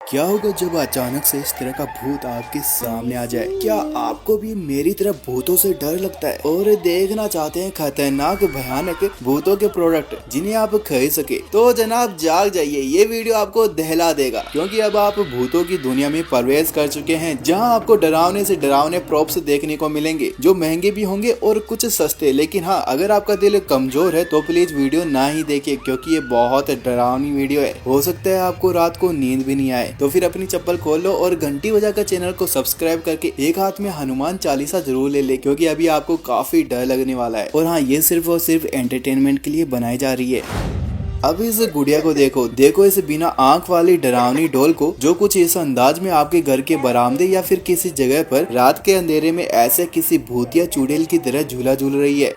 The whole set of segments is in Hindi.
क्या होगा जब अचानक से इस तरह का भूत आपके सामने आ जाए? क्या आपको भी मेरी तरह भूतों से डर लगता है और देखना चाहते हैं खतरनाक भयानक भूतों के प्रोडक्ट जिन्हें आप खरीद सके? तो जनाब जाग जाइए, ये वीडियो आपको दहला देगा क्योंकि अब आप भूतों की दुनिया में प्रवेश कर चुके हैं जहां आपको डरावने से डरावने प्रॉप्स देखने को मिलेंगे जो महंगे भी होंगे और कुछ सस्ते। लेकिन हाँ, अगर आपका दिल कमजोर है तो प्लीज वीडियो ना ही देखिए क्योंकि ये बहुत डरावनी वीडियो है। हो सकता है आपको रात को नींद भी नहीं आए। तो फिर अपनी चप्पल खोल लो और घंटी बजाकर चैनल को सब्सक्राइब करके एक हाथ में हनुमान चालीसा जरूर ले क्योंकि अभी आपको काफी डर लगने वाला है। और हाँ, ये सिर्फ और सिर्फ एंटरटेनमेंट के लिए बनाई जा रही है। अब इस गुड़िया को देखो इस बिना आंख वाली डरावनी डॉल को जो कुछ इस अंदाज में आपके घर के बरामदे या फिर किसी जगह पर रात के अंधेरे में ऐसे किसी भूतिया चुड़ैल की तरह झूला झूल रही है।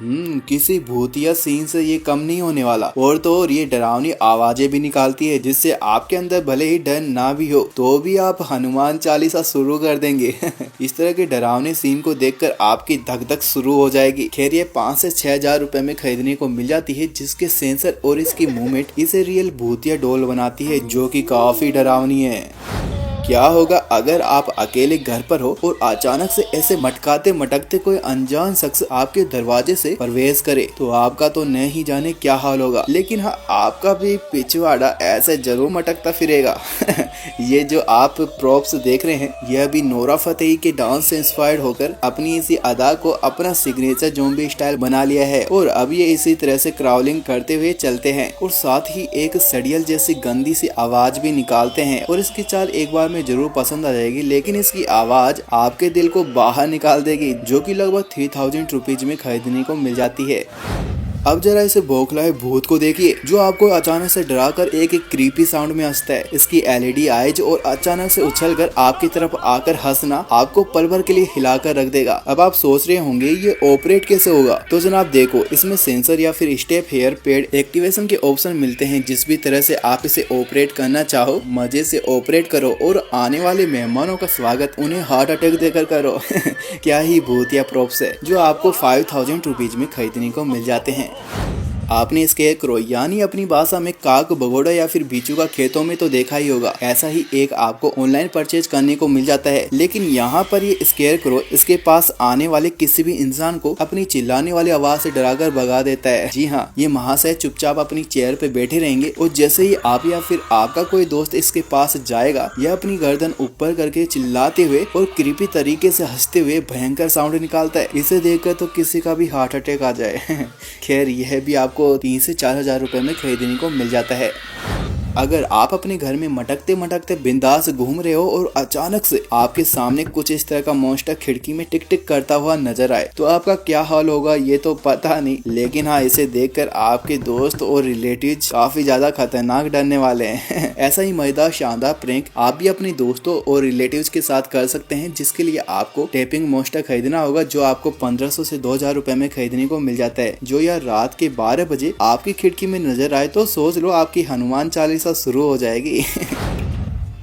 किसी भूतिया सीन से ये कम नहीं होने वाला। और तो और ये डरावनी आवाजें भी निकालती है जिससे आपके अंदर भले ही डर ना भी हो तो भी आप हनुमान चालीसा शुरू कर देंगे। इस तरह के डरावने सीन को देखकर आपकी धक धक शुरू हो जाएगी। खैर ये 5 से 6 हजार रुपए में खरीदने को मिल जाती है जिसके सेंसर और इसकी इसे रियल भूतिया डॉल बनाती है जो कि काफी डरावनी है। क्या होगा अगर आप अकेले घर पर हो और अचानक से ऐसे मटकाते मटकते कोई अनजान शख्स आपके दरवाजे से प्रवेश करे? तो आपका तो नहीं जाने क्या हाल होगा। लेकिन हाँ, आपका भी पिछवाड़ा ऐसे जरूर मटकता फिरेगा। ये जो आप प्रॉप्स देख रहे हैं यह भी नोरा फतेही के डांस से इंस्पायर्ड होकर अपनी इसी अदा को अपना सिग्नेचर ज़ॉम्बी स्टाइल बना लिया है। और अब ये इसी तरह से क्राउलिंग करते हुए चलते हैं और साथ ही एक सड़ियल जैसी गंदी सी आवाज भी निकालते हैं। और इसकी चाल एक बार में जरूर पसंद आ जाएगी लेकिन इसकी आवाज आपके दिल को बाहर निकाल देगी जो कि लगभग 3000 रुपीज में खरीदने को मिल जाती है। अब जरा इसे बौखलाए भूत को देखिए जो आपको अचानक से डराकर एक क्रीपी साउंड में हंसता है। इसकी एलईडी आईज और अचानक से उछलकर आपकी तरफ आकर हंसना आपको पल भर के लिए हिलाकर रख देगा। अब आप सोच रहे होंगे ये ऑपरेट कैसे होगा? तो जनाब देखो, इसमें सेंसर या फिर स्टेप हेयर पेड एक्टिवेशन के ऑप्शन मिलते हैं। जिस भी तरह से आप इसे ऑपरेट करना चाहो मजे से ऑपरेट करो और आने वाले मेहमानों का स्वागत उन्हें हार्ट अटैक देकर करो। क्या ही भूतिया प्रॉप्स है जो आपको 5000 रुपीज में खरीदने को मिल जाते हैं। आपने स्केयर क्रो यानी अपनी भाषा में काक भगोड़ा या फिर बीचू का खेतों में तो देखा ही होगा। ऐसा ही एक आपको ऑनलाइन परचेज करने को मिल जाता है। लेकिन यहाँ पर ये स्केयर क्रो इसके पास आने वाले किसी भी इंसान को अपनी चिल्लाने वाली आवाज से डराकर भगा देता है। जी हाँ, ये महाशय चुपचाप अपनी चेयर पे बैठे रहेंगे और जैसे ही आप या फिर आपका कोई दोस्त इसके पास जाएगा यह अपनी गर्दन ऊपर करके चिल्लाते हुए और क्रीपी तरीके से हंसते हुए भयंकर साउंड निकालता है। इसे देखकर तो किसी का भी हार्ट अटैक आ जाए। खैर यह भी आपको 3 से 4 हजार रुपए में खरीदने को मिल जाता है। अगर आप अपने घर में मटकते मटकते बिंदास घूम रहे हो और अचानक से आपके सामने कुछ इस तरह का मॉन्स्टर खिड़की में टिक टिक करता हुआ नजर आए तो आपका क्या हाल होगा ये तो पता नहीं। लेकिन हाँ, इसे देखकर आपके दोस्त और रिलेटिव्स काफी ज्यादा खतरनाक डरने वाले हैं। ऐसा ही मजेदार शानदार प्रैंक आप भी अपने दोस्तों और रिलेटिव्स के साथ कर सकते हैं जिसके लिए आपको टैपिंग मॉन्स्टर खरीदना होगा जो आपको 1500 से 2000 रुपए में खरीदने को मिल जाता है। जो यह रात के 12 बजे आपकी खिड़की में नजर आए तो सोच लो आपकी हनुमान चालीसा शुरू हो जाएगी।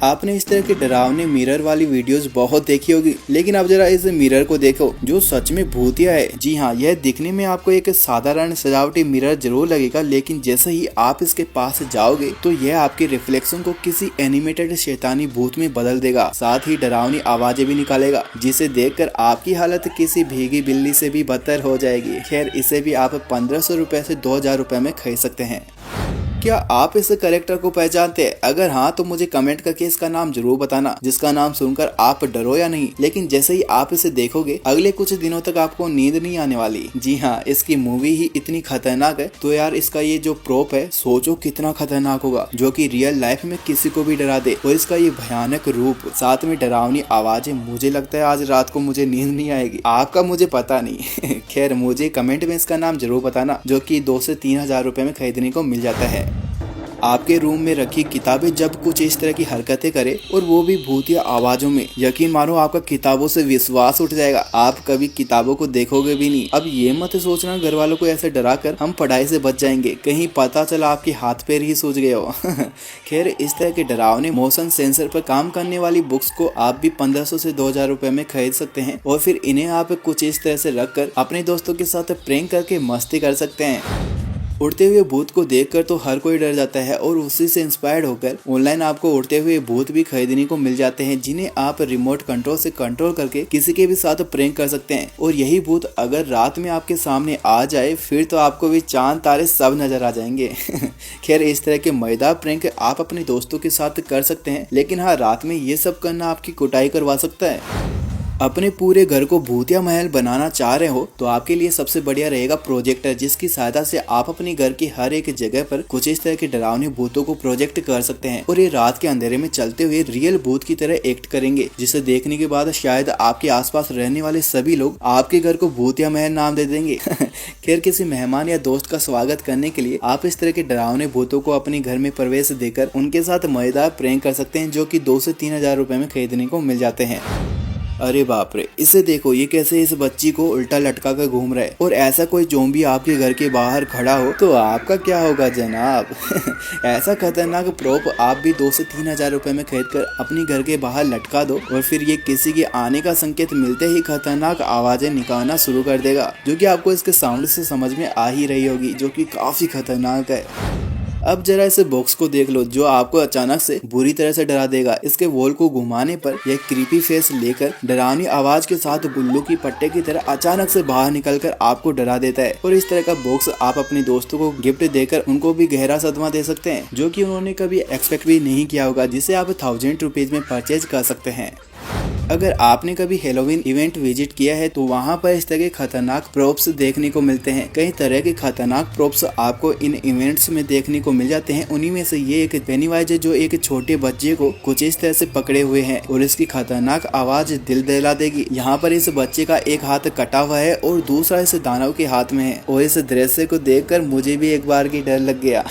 आपने इस तरह के डरावने मिरर वाली वीडियोस बहुत देखी होगी लेकिन अब जरा इस मिरर को देखो जो सच में भूतिया है। जी हाँ, यह दिखने में आपको एक साधारण सजावटी मिरर जरूर लगेगा लेकिन जैसे ही आप इसके पास जाओगे तो यह आपके रिफ्लेक्शन को किसी एनिमेटेड शैतानी भूत में बदल देगा। साथ ही डरावनी आवाजें भी निकालेगा जिसे देखकर आपकी हालत किसी भीगी बिल्ली से भी बदतर हो जाएगी। खैर इसे भी आप 1500 रुपए से 2000 रुपए में खरीद सकते हैं। क्या आप इस कैरेक्टर को पहचानते हैं? अगर हाँ तो मुझे कमेंट करके इसका नाम जरूर बताना जिसका नाम सुनकर आप डरो या नहीं। लेकिन जैसे ही आप इसे देखोगे अगले कुछ दिनों तक आपको नींद नहीं आने वाली। जी हाँ, इसकी मूवी ही इतनी खतरनाक है तो यार इसका ये जो प्रोप है सोचो कितना खतरनाक होगा जो कि रियल लाइफ में किसी को भी डरा दे। और इसका ये भयानक रूप साथ में डरावनी आवाजें, मुझे लगता है आज रात को मुझे नींद नहीं आएगी। आपका मुझे पता नहीं। खैर मुझे कमेंट में इसका नाम जरूर बताना जो कि 2 से 3 हजार रुपए में खरीदने को मिल जाता है। आपके रूम में रखी किताबें जब कुछ इस तरह की हरकतें करे और वो भी भूतिया आवाजों में, यकीन मानो आपका किताबों से विश्वास उठ जाएगा। आप कभी किताबों को देखोगे भी नहीं। अब ये मत सोचना घर वालों को ऐसे डरा कर हम पढ़ाई से बच जाएंगे, कहीं पता चला आपके हाथ पैर ही सूज गए हो। खैर इस तरह के डरावने मोशन सेंसर पर काम करने वाली बुक्स को आप भी 1500 से 2000 रुपए में खरीद सकते हैं और फिर इन्हें आप कुछ इस तरह से रख कर अपने दोस्तों के साथ प्रैंक करके मस्ती कर सकते हैं। उड़ते हुए भूत को देखकर तो हर कोई डर जाता है और उसी से इंस्पायर्ड होकर ऑनलाइन आपको उड़ते हुए भूत भी खरीदने को मिल जाते हैं, जिन्हें आप रिमोट कंट्रोल से कंट्रोल करके किसी के भी साथ प्रैंक कर सकते हैं। और यही भूत अगर रात में आपके सामने आ जाए फिर तो आपको भी चांद तारे सब नजर आ जाएंगे। खैर, इस तरह के मजेदार प्रैंक आप अपने दोस्तों के साथ कर सकते हैं, लेकिन हाँ, रात में ये सब करना आपकी कुटाई करवा सकता है। अपने पूरे घर को भूतिया महल बनाना चाह रहे हो तो आपके लिए सबसे बढ़िया रहेगा प्रोजेक्टर, जिसकी सहायता से आप अपने घर की हर एक जगह पर कुछ इस तरह के डरावने भूतों को प्रोजेक्ट कर सकते हैं और ये रात के अंधेरे में चलते हुए रियल भूत की तरह एक्ट करेंगे, जिसे देखने के बाद शायद आपके आसपास रहने वाले सभी लोग आपके घर को भूतिया महल नाम दे देंगे। खैर, किसी मेहमान या दोस्त का स्वागत करने के लिए आप इस तरह के डरावने भूतों को अपने घर में प्रवेश देकर उनके साथ मजेदार प्रैंक कर सकते हैं, जो कि 2 से 3 हजार रुपए में खरीदने को मिल जाते हैं। अरे बाप रे, इसे देखो, ये कैसे इस बच्ची को उल्टा लटका कर घूम रहा है। और ऐसा कोई ज़ॉम्बी आपके घर के बाहर खड़ा हो तो आपका क्या होगा जनाब। ऐसा खतरनाक प्रोप आप भी 2 से 3 हजार रुपए में खरीद कर अपनी घर के बाहर लटका दो और फिर ये किसी के आने का संकेत मिलते ही खतरनाक आवाजें निकालना शुरू कर देगा, जो कि आपको इसके साउंड से समझ में आ ही रही होगी, जो कि काफी खतरनाक है। अब जरा इस बॉक्स को देख लो, जो आपको अचानक से बुरी तरह से डरा देगा। इसके वॉल को घुमाने पर यह क्रीपी फेस लेकर डरावनी आवाज के साथ बुल्लू की पट्टे की तरह अचानक से बाहर निकलकर आपको डरा देता है। और इस तरह का बॉक्स आप अपने दोस्तों को गिफ्ट देकर उनको भी गहरा सदमा दे सकते हैं, जो कि उन्होंने कभी एक्सपेक्ट भी नहीं किया होगा, जिसे आप 1000 रुपीज में परचेज कर सकते हैं। अगर आपने कभी हेलोवीन इवेंट विजिट किया है तो वहाँ पर इस तरह के खतरनाक प्रोप्स देखने को मिलते हैं। कई तरह के खतरनाक प्रोप्स आपको इन इवेंट्स में देखने को मिल जाते हैं। उन्हीं में से ये एक पेनीवाइज है, जो एक छोटे बच्चे को कुछ इस तरह से पकड़े हुए है और इसकी खतरनाक आवाज दिल दहला देगी। यहाँ पर इस बच्चे का एक हाथ कटा हुआ है और दूसरा इस दानव के हाथ में है और इस दृश्य को देखकर मुझे भी एक बार की डर लग गया।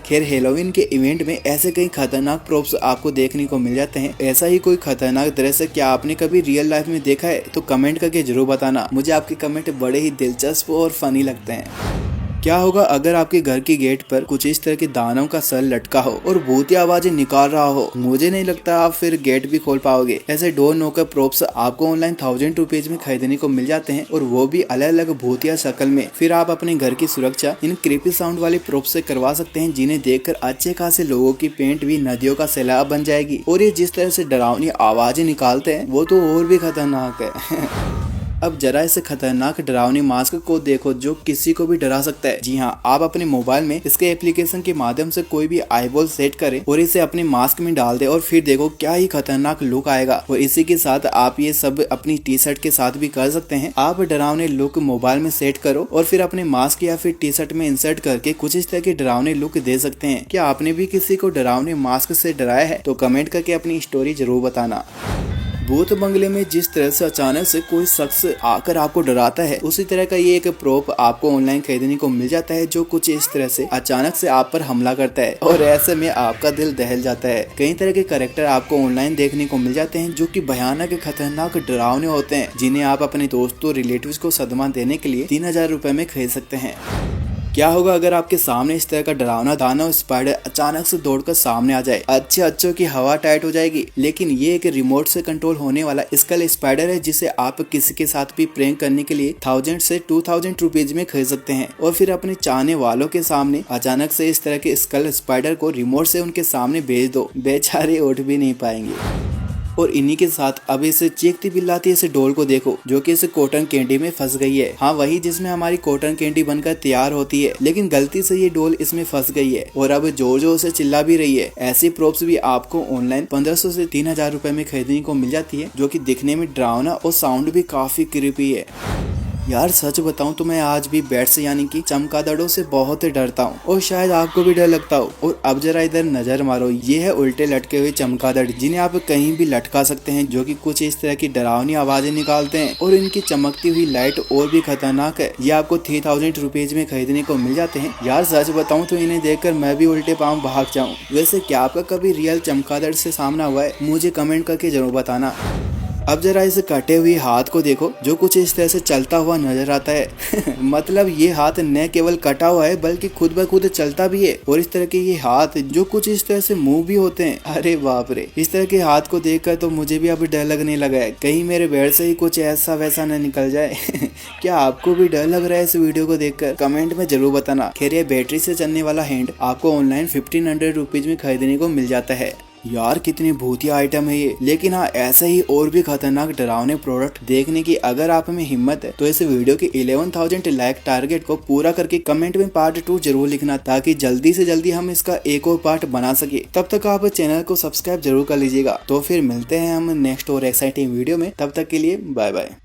खैर, हेलोवीन के इवेंट में ऐसे कई खतरनाक प्रोप्स आपको देखने को मिल जाते हैं। ऐसा ही कोई खतरनाक दृश्य क्या आपने कभी रियल लाइफ में देखा है तो कमेंट करके जरूर बताना। मुझे आपके कमेंट बड़े ही दिलचस्प और फनी लगते हैं। क्या होगा अगर आपके घर की गेट पर कुछ इस तरह के दानव का सर लटका हो और भूतिया आवाजें निकाल रहा हो? मुझे नहीं लगता आप फिर गेट भी खोल पाओगे। ऐसे डोर नॉकर प्रोप्स आपको ऑनलाइन 1000 रुपीज में खरीदने को मिल जाते हैं और वो भी अलग अलग भूतिया शक्ल में। फिर आप अपने घर की सुरक्षा इन क्रीपी साउंड वाले प्रोप्स से करवा सकते हैं, जिन्हें देखकर अच्छे खासे लोगों की पेंट भी नदियों का सैलाब बन जाएगी। और ये जिस तरह से डरावनी आवाजें निकालते हैं वो तो और भी खतरनाक है। अब जरा इस खतरनाक डरावनी मास्क को देखो, जो किसी को भी डरा सकता है। जी हाँ, आप अपने मोबाइल में इसके एप्लीकेशन के माध्यम से कोई भी आईबॉल सेट करें और इसे अपने मास्क में डाल दे और फिर देखो क्या ही खतरनाक लुक आएगा। और इसी के साथ आप ये सब अपनी टी शर्ट के साथ भी कर सकते हैं। आप डरावने लुक मोबाइल में सेट करो और फिर अपने मास्क या फिर टी शर्ट में इंसर्ट करके कुछ इस तरह के डरावने लुक दे सकते हैं। क्या आपने भी किसी को डरावने मास्क से डराया है? तो कमेंट करके अपनी स्टोरी जरूर बताना। भूत बंगले में जिस तरह से अचानक से कोई शख्स आकर आपको डराता है, उसी तरह का ये एक प्रोप आपको ऑनलाइन खरीदने को मिल जाता है, जो कुछ इस तरह से अचानक से आप पर हमला करता है और ऐसे में आपका दिल दहल जाता है। कई तरह के कैरेक्टर आपको ऑनलाइन देखने को मिल जाते हैं, जो कि भयानक खतरनाक डरावने होते हैं, जिन्हें आप अपने दोस्तों रिलेटिव्स को सदमा देने के लिए 3000 रुपए में खरीद सकते हैं। क्या होगा अगर आपके सामने इस तरह का डरावना दानव स्पाइडर अचानक से दौड़कर सामने आ जाए? अच्छों की हवा टाइट हो जाएगी। लेकिन ये एक रिमोट से कंट्रोल होने वाला स्कल स्पाइडर है, जिसे आप किसी के साथ भी प्रैंक करने के लिए 1000 से 2000 रुपीज में खरीद सकते हैं। और फिर अपने चाहने वालों के सामने अचानक से इस तरह के स्कल स्पाइडर को रिमोट से उनके सामने भेज दो, बेचारे उठ भी नहीं पाएंगे। और इन्हीं के साथ अब इस चीखती बिल्लाती इस डोल को देखो, जो कि इस कॉटन कैंडी में फंस गई है। हाँ, वही जिसमें हमारी कॉटन कैंडी बनकर तैयार होती है, लेकिन गलती से ये डोल इसमें फंस गई है और अब जोर जोर से चिल्ला भी रही है। ऐसी प्रोप्स भी आपको ऑनलाइन 1500 से 3000 रुपए में खरीदने को मिल जाती है, जो कि दिखने में डरावना और साउंड भी काफी क्रीपी है। यार सच बताऊं तो मैं आज भी बैट्स यानी कि चमगादड़ों से बहुत डरता हूं और शायद आपको भी डर लगता हो। और अब जरा इधर नजर मारो, ये है उल्टे लटके हुए चमगादड़, जिन्हें आप कहीं भी लटका सकते हैं, जो कि कुछ इस तरह की डरावनी आवाजें निकालते हैं और इनकी चमकती हुई लाइट और भी खतरनाक है। ये आपको 3000 रुपीज में खरीदने को मिल जाते हैं। यार सच बताऊं तो इन्हें देखकर मैं भी उल्टे पाँव भाग जाऊँ। वैसे क्या आपका कभी रियल चमगादड़ से सामना हुआ है? मुझे कमेंट करके जरूर बताना। अब जरा इस कटे हुए हाथ को देखो जो कुछ इस तरह से चलता हुआ नजर आता है। मतलब ये हाथ न केवल कटा हुआ है बल्कि खुद ब खुद चलता भी है, और इस तरह के ये हाथ जो कुछ इस तरह से मूव भी होते हैं। अरे बाप रे, इस तरह के हाथ को देखकर तो मुझे भी अभी डर लगने लगा है, कहीं मेरे बेड से ही कुछ ऐसा वैसा न निकल जाए। क्या आपको भी डर लग रहा है इस वीडियो को देखकर? कमेंट में जरूर बताना। खैर ये बैटरी से चलने वाला हैंड आपको ऑनलाइन 1500 रुपीज में खरीदने को मिल जाता है। यार कितनी भूतिया आइटम है ये। लेकिन हाँ, ऐसे ही और भी खतरनाक डरावने प्रोडक्ट देखने की अगर आप में हिम्मत है तो इस वीडियो के 11,000 लाइक टारगेट को पूरा करके कमेंट में पार्ट 2 जरूर लिखना, ताकि जल्दी से जल्दी हम इसका एक और पार्ट बना सके। तब तक आप चैनल को सब्सक्राइब जरूर कर लीजिएगा। तो फिर मिलते हैं हम नेक्स्ट और एक्साइटिंग वीडियो में, तब तक के लिए बाय बाय।